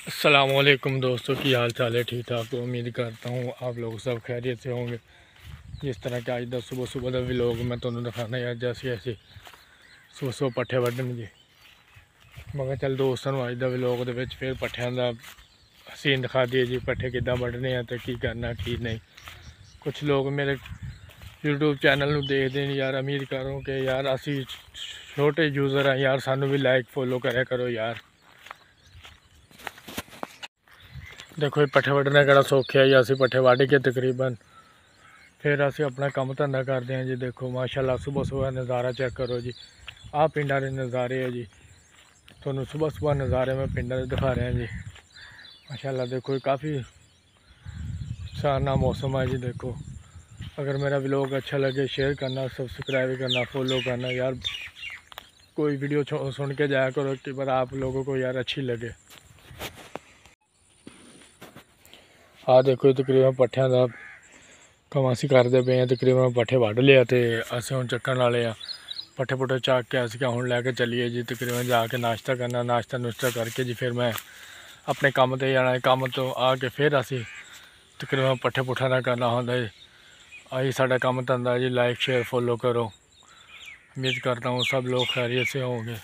अस्सलामुअलैकुम दोस्तों, की हाल चाल है? ठीक ठाक। तो उम्मीद करता हूँ आप लोग सब खैरियत से होंगे। जिस तरह के अज सुबह सुबह का व्लॉग मैं तुम्हें दिखाना यार, जैसे ऐसे सुबह सुबह पट्ठे वड्ढन जी। मगर चल दोस्तों अज का व्लॉग के फिर पट्ठियां का सीन दिखा दिए जी, पट्ठे किदा वड्ढने हैं तो की करना की नहीं। कुछ लोग मेरे यूट्यूब चैनल में देखते हैं यार, उम्मीद करो कि यार असी छोटे यूज़र हैं यार, सानू भी लाइक फॉलो करा करो यार। देखो ये पट्ठे वड्ढने केड़ा सौखे है जी। असी पट्ठे वड्ढ के तकरीबन फिर असी अपना काम धंधा करते हैं जी। देखो माशाल्लाह सुबह सुबह नज़ारा चेक करो जी। आ पिंडा के नज़ारे है जी, थोनों सुबह सुबह नज़ारे में पिंडा के दिखा रहे हैं जी। माशाल्लाह देखो ये काफ़ी शानदार मौसम है जी। देखो अगर मेरा व्लॉग अच्छा लगे शेयर करना, सब्सक्राइब करना, फॉलो करना यार। कोई वीडियो सुन के जाया करो कि पर आप लोगों को यार अच्छी लगे। आ देखो तकरीबन पट्ठियां का कम असी करते पे हैं। तकरीबन पट्ठे वड्ढ लिया तो अस हम चक्कन वाले हैं। पट्ठे पुट्ठे चक के अस क्या हूँ लैके चलीए जी। तकरीबन जाके नाश्ता करना, नाश्ता नुश्ता करके जी फिर मैं अपने काम पर जाना है। काम तो आके फिर असी तकरीबन पट्ठे पुट्ठा ना करना होंगे। आई साडा काम धंधा जी। लाइक शेयर फॉलो करो। उम्मीद करता हूँ सब लोग खैरियत से होंगे।